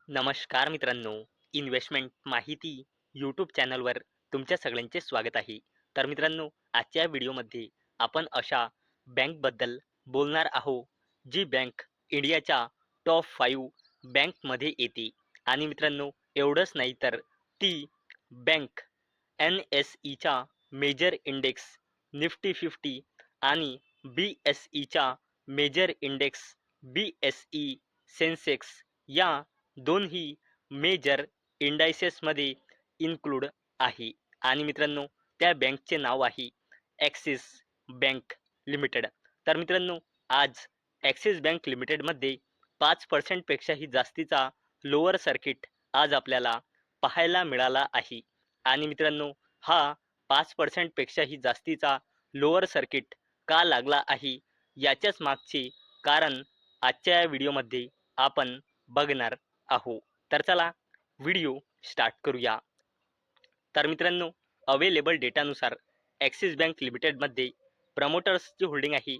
नमस्कार मित्रांनो, इन्व्हेस्टमेंट माहिती यूट्यूब चॅनलवर तुमच्या सगळ्यांचे स्वागत आहे. तर मित्रांनो, आजच्या व्हिडिओमध्ये आपण अशा बँकबद्दल बोलणार आहोत, जी बँक इंडियाच्या टॉप 5 बँकमध्ये येते. आणि मित्रांनो, एवढंच नाही तर ती बँक NSEच्या मेजर इंडेक्स निफ्टी 50 आणि BSEच्या मेजर इंडेक्स BSE सेन्सेक्स या दोन्ही मेजर इंडायसेसमध्ये इन्क्लूड आहे. आणि मित्रांनो, त्या बँकचे नाव आहे ॲक्सिस बँक लिमिटेड. तर मित्रांनो, आज ॲक्सिस बँक लिमिटेडमध्ये 5% पेक्षाही जास्तीचा लोअर सर्किट आज आपल्याला पाहायला मिळाला आहे. आणि मित्रांनो, हा 5% पेक्षाही जास्तीचा लोअर सर्किट का लागला आहे, याच्याच मागचे कारण आजच्या या व्हिडिओमध्ये आपण बघणार आहोत. तर चला व्हिडिओ स्टार्ट करूया. तर मित्रांनो, अवेलेबल डेटानुसार ॲक्सिस बँक लिमिटेडमध्ये प्रमोटर्सची होल्डिंग आहे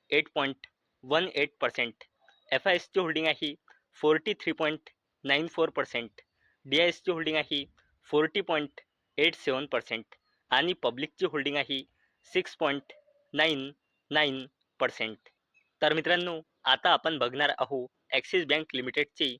8.18%, FISची होल्डिंग आहे 43.94%, DISची होल्डिंग आहे 40.87% आणि पब्लिकची होल्डिंग आहे 6.99%. तर मित्रांनो, आता आपण बघणार आहोत ॲक्सिस बँक लिमिटेडचे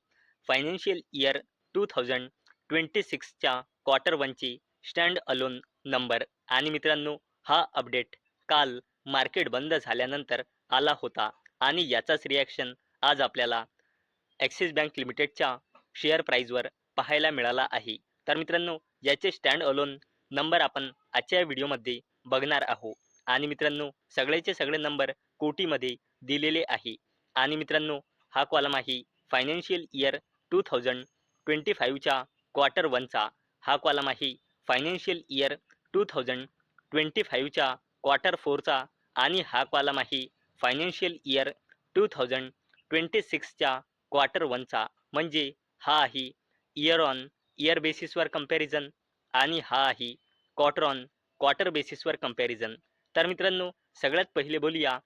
फायनान्शियल इयर 2026च्या क्वार्टर 1चे स्टँड अलोन नंबर. आणि मित्रांनो, हा अपडेट काल मार्केट बंद झाल्यानंतर आला होता आणि याचाच रिॲक्शन आज आपल्याला ॲक्सिस बँक लिमिटेडच्या शेअर प्राईजवर पाहायला मिळाला आहे. तर मित्रांनो, याचे स्टँड अलोन नंबर आपण आजच्या व्हिडिओमध्ये बघणार आहोत. आणि मित्रांनो, सगळेचे सगळे नंबर कोटीमध्ये दिलेले आहे. आणि मित्रांनो, हा कॉलम आहे फायनान्शियल इयर 2025च्या क्वार्टर 1चा. हा कॉलम आहे फायनान्शियल इयर 2025च्या क्वार्टर 4चा. आणि हा कॉलम आहे फायनान्शियल इयर 2026च्या क्वार्टर 1चा. म्हणजे हा आहे इयर ऑन इयर बेसिसवर कंपॅरिझन आणि हा आहे क्वार्टर ऑन क्वार्टर बेसिसवर कंपॅरिझन. तर मित्रांनो, सगळ्यात पहिले बोलूया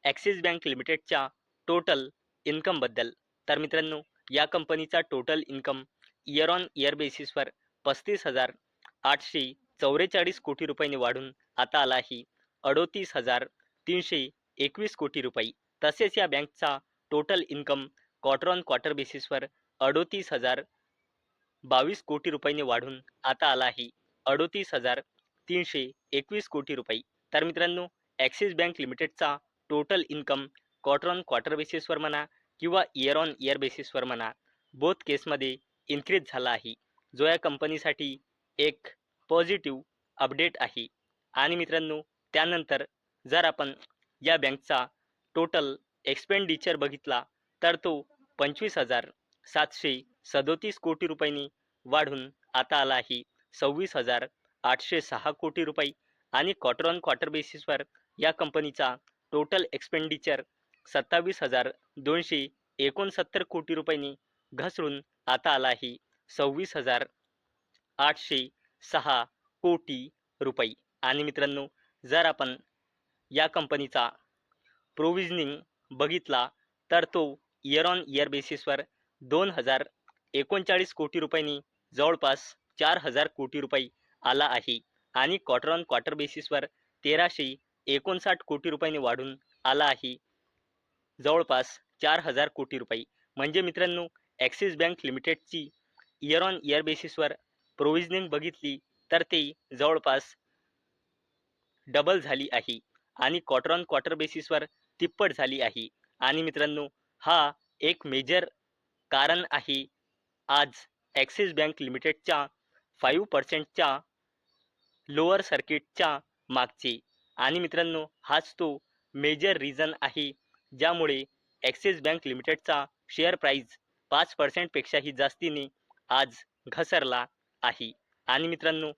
ॲक्सिस बँक लिमिटेडच्या टोटल इन्कमबद्दल. तर मित्रांनो, या कंपनीचा total income year on year बेसिसवर 35,844 कोटी रुपयांनी वाढून आता आला आहे 38,321 कोटी रुपये. तसेच या बँकचा total income quarter on quarter बेसिसवर 38,022 कोटी रुपयांनी वाढून आता आला आहे 38,321 कोटी रुपये. तर मित्रांनो, ॲक्सिस बँक लिमिटेडचा total income quarter on quarter बेसिसवर म्हणा किंवा इयर ऑन इयर बेसिसवर म्हणा, बोथ केसमध्ये इन्क्रीज झाला आहे, जो या कंपनीसाठी एक पॉझिटिव्ह अपडेट आहे. आणि मित्रांनो, त्यानंतर जर आपण या बँकचा टोटल एक्सपेंडिचर बघितला तर तो 25,737 कोटी रुपयांनी वाढून आता आला आहे 26,806 कोटी रुपये. आणि क्वार्टर ऑन क्वार्टर बेसिसवर या कंपनीचा टोटल एक्सपेंडिचर 27,269 कोटी रुपयांनी घसरून आता आला आहे 26,806 कोटी रुपये. आणि मित्रांनो, जर आपण या कंपनीचा प्रोव्हिजनिंग बघितला तर तो इयर ऑन इयर बेसिसवर 2,039 कोटी रुपयांनी जवळपास 4,000 कोटी रुपये आला आहे. आणि क्वार्टर ऑन क्वार्टर बेसिसवर 1,359 कोटी रुपयांनी वाढून आला आहे जवळपास 4,000 कोटी रुपये. म्हणजे मित्रांनो, ॲक्सिस बँक लिमिटेडची इयर ऑन इयर बेसिसवर प्रोव्हिजनिंग बघितली तर ते जवळपास डबल झाली आहे आणि क्वार्टर ऑन क्वार्टर बेसिसवर तिप्पट झाली आहे. आणि मित्रांनो, हा एक मेजर कारण आहे आज ॲक्सिस बँक लिमिटेडच्या 5%च्या लोअर सर्किटच्या मागचे. आणि मित्रांनो, हाच तो मेजर रिझन आहे ज्यामुळे ॲक्सिस बँक लिमिटेडचा शेअर प्राईज 5% पेक्षाही जास्तीने आज घसरला आहे. आणि मित्रांनो,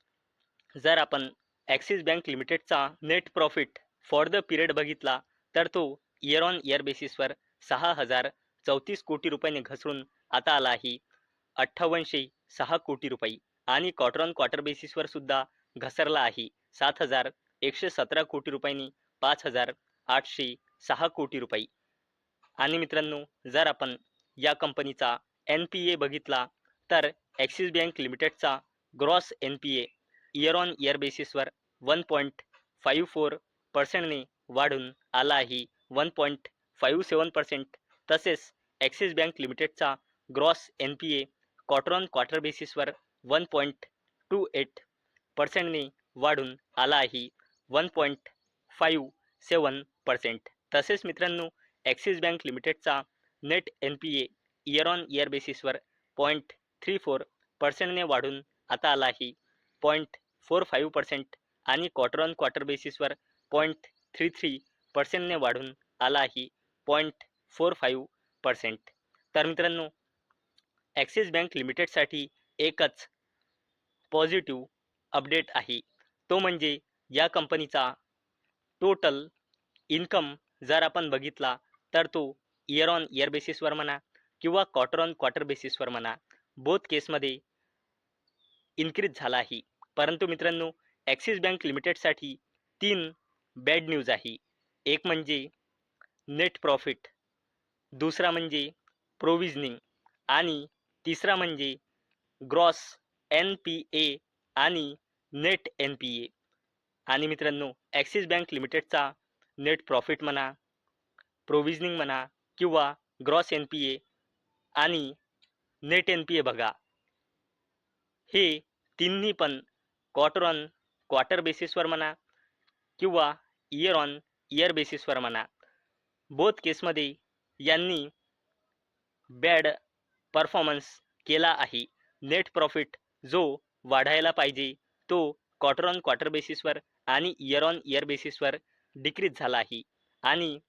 जर आपण ॲक्सिस बँक लिमिटेडचा net profit for the period बघितला तर तो इयर ऑन इयर बेसिसवर 6,034 कोटी रुपयांनी घसरून आता आला आहे 5,806 कोटी रुपये. आणि क्वार्टर ऑन क्वार्टर बेसिसवर सुद्धा घसरला आहे 7,117 कोटी रुपयांनी 5,806 कोटी रुपये. आणि मित्रांनो, जर आपण या कंपनीचा एन पी ए बघितला तर ॲक्सिस बँक लिमिटेडचा gross N P A year on year बेसिसवर 1.54%ने वाढून आला आहे 1.57%. तसेच ॲक्सिस बँक लिमिटेडचा gross N P A quarter on quarter बेसिसवर 1.28%ने वाढून आला आहे 1.57%. तसेच मित्रांनो ॲक्सिस बँक लिमिटेडचा net N P A year on year बेसिसवर 0.34%ने वाढून आता आला आहे 0.45% आणि क्वार्टर ऑन क्वार्टर बेसिसवर 0.33%ने वाढून आला आहे 0.45%. तर मित्रांनो ॲक्सिस बँक लिमिटेडसाठी एकच पॉझिटिव्ह अपडेट आहे, तो म्हणजे या कंपनीचा टोटल इन्कम जर आपण बघितला तर तो इयर ऑन इयर बेसिसवर म्हणा किंवा क्वार्टर ऑन क्वार्टर बेसिसवर म्हणा बोथ केसमध्ये इन्क्रीज झाला आहे. परंतु मित्रांनो ॲक्सिस बँक लिमिटेडसाठी 3 बॅड न्यूज आहे. एक म्हणजे नेट प्रॉफिट, दुसरा म्हणजे प्रोव्हिजनिंग आणि तिसरा म्हणजे ग्रॉस एन पी ए आणि नेट एन पी ए. आणि मित्रांनो ॲक्सिस बँक लिमिटेडचा नेट प्रॉफिट म्हणा, प्रोव्हिजनिंग म्हणा किंवा ग्रॉस एन पी ए आणि नेट एन पी ए बघा, हे तिन्ही पण क्वार्टर ऑन क्वार्टर बेसिसवर म्हणा किंवा इयर ऑन इयर बेसिसवर म्हणा बोथ केसमध्ये यांनी बॅड परफॉर्मन्स केला आहे. नेट प्रॉफिट जो वाढायला पाहिजे तो क्वार्टर ऑन क्वार्टर बेसिसवर आणि इयर ऑन इयर बेसिसवर डिक्रीज झाला आहे आणि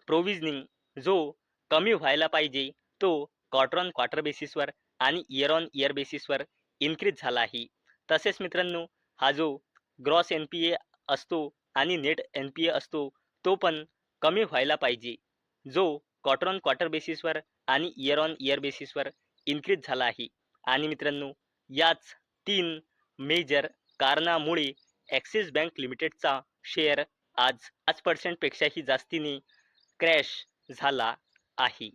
प्रोव्हिजनिंग जो कमी व्हायला पाहिजे तो क्वार्टर ऑन क्वार्टर बेसिसवर आणि इयर ऑन इयर बेसिसवर इन्क्रीज झाला आहे. तसेच मित्रांनो हा जो ग्रॉस एन पी ए असतो आणि नेट एन पी ए असतो तो पण कमी व्हायला पाहिजे, जो क्वार्टर ऑन क्वार्टर बेसिसवर आणि इयर ऑन इयर बेसिसवर इन्क्रीज झाला आहे. आणि मित्रांनो याच 3 मेजर कारणामुळे ॲक्सिस बँक लिमिटेडचा शेअर आज 5% पेक्षाही जास्तीने क्रॅश झाला आहे.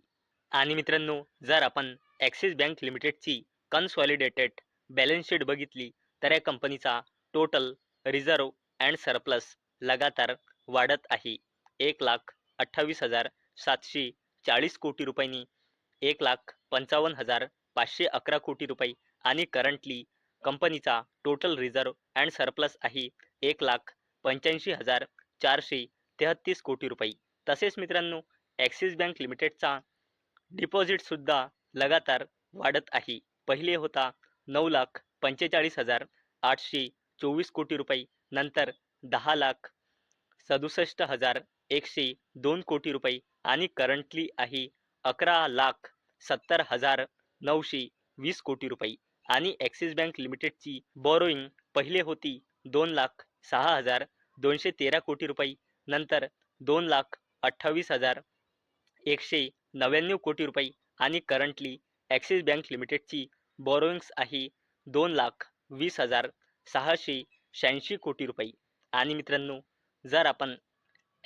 आणि मित्रांनो जर आपण ॲक्सिस बँक लिमिटेडची कन्सॉलिडेटेड बॅलन्स शीट बघितली तर या कंपनीचा टोटल रिझर्व अँड सरप्लस लगातार वाढत आहे. 1,28,740 कोटी रुपयांनी 1,55,511 कोटी रुपये आणि करंटली कंपनीचा टोटल रिझर्व अँड सरप्लस आहे 1,85,433 कोटी रुपये. तसेच मित्रांनो ॲक्सिस बँक लिमिटेडचा डिपॉझिटसुद्धा लगातार वाढत आहे. पहिले होता 9,45,824 कोटी रुपये, नंतर 10,67,102 कोटी रुपये आणि करंटली आहे 11,70,920 कोटी रुपये. आणि ॲक्सिस बँक लिमिटेडची बॉरोईंग पहिले होती 2,06,213 कोटी रुपये, नंतर 2,28,199 कोटी रुपये आणि करंटली ॲक्सिस बँक लिमिटेडची बॉरोइंग्स आहे 2,20,686 कोटी रुपये. आणि मित्रांनो जर आपण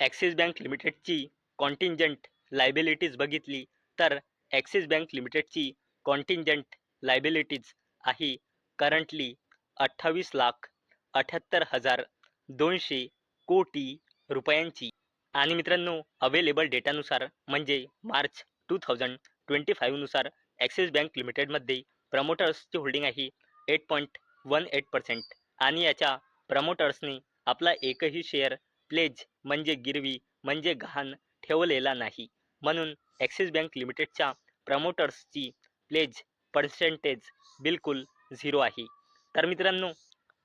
ॲक्सिस बँक लिमिटेडची कॉन्टिंजंट लायबिलिटीज बघितली तर ॲक्सिस बँक लिमिटेडची कॉन्टिंजंट लायबिलिटीज आहे करंटली 28,78,200 कोटी रुपयांची. आणि मित्रांनो अवेलेबल डेटानुसार म्हणजे मार्च 2025 नुसार ॲक्सिस बँक लिमिटेडमध्ये प्रमोटर्सची होल्डिंग आहे 8.18% आणि याच्या प्रमोटर्सने आपला एकही शेअर प्लेज म्हणजे गिरवी म्हणजे गहाण ठेवलेला नाही. म्हणून ॲक्सिस बँक लिमिटेडच्या प्रमोटर्सची प्लेज पर्सेंटेज बिलकुल 0 आहे. तर मित्रांनो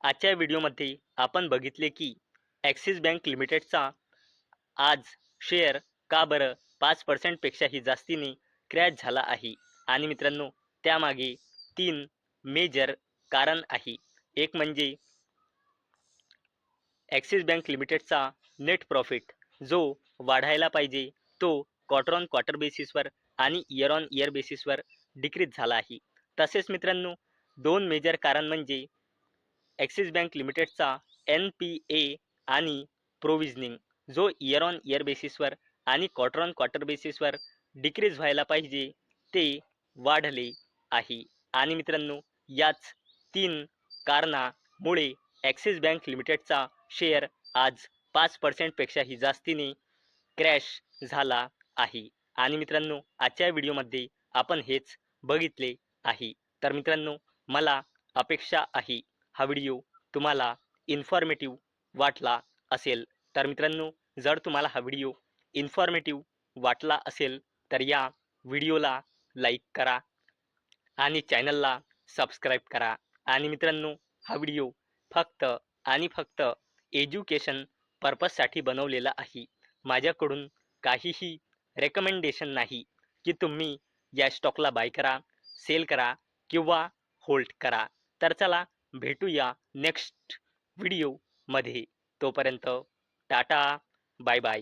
आजच्या व्हिडिओमध्ये आपण बघितले की ॲक्सिस बँक लिमिटेडचा आज शेअर का बरं 5% पेक्षाही जास्तीने क्रॅश झाला आहे. आणि मित्रांनो त्यामागे 3 मेजर कारण आहे. एक म्हणजे ॲक्सिस बँक लिमिटेडचा नेट प्रॉफिट जो वाढायला पाहिजे तो क्वार्टर ऑन क्वार्टर बेसिसवर आणि इयर ऑन इयर बेसिसवर डिक्रीज झाला आहे. तसेच मित्रांनो 2 मेजर कारण म्हणजे ॲक्सिस बँक लिमिटेडचा एन पी ए आणि प्रोव्हिजनिंग जो इयर ऑन इयर बेसिसवर आणि क्वार्टर ऑन क्वार्टर बेसिसवर डिक्रीज व्हायला पाहिजे ते वाढले आहे. आणि मित्रांनो, याच 3 कारणामुळे ॲक्सिस बँक लिमिटेडचा शेअर आज 5% पेक्षाही जास्तीने क्रॅश झाला आहे. आणि मित्रांनो, आजच्या व्हिडिओमध्ये आपण हेच बघितले आहे. तर मित्रांनो, मला अपेक्षा आहे हा व्हिडिओ तुम्हाला इन्फॉर्मेटिव्ह वाटला असेल. तर मित्रांनो, जर तुम्हाला हा व्हिडिओ इन्फॉर्मेटिव्ह वाटला असेल तर या व्हिडिओला लाईक करा आणि चॅनलला सबस्क्राईब करा. आणि मित्रांनो, हा व्हिडिओ फक्त आणि फक्त एज्युकेशन पर्पजसाठी बनवलेला आहे. माझ्याकडून काहीही रेकमेंडेशन नाही की तुम्ही या स्टॉकला बाय करा, सेल करा किंवा होल्ड करा. तर चला, भेटूया नेक्स्ट व्हिडिओमध्ये. तोपर्यंत टाटा, बाय बाय.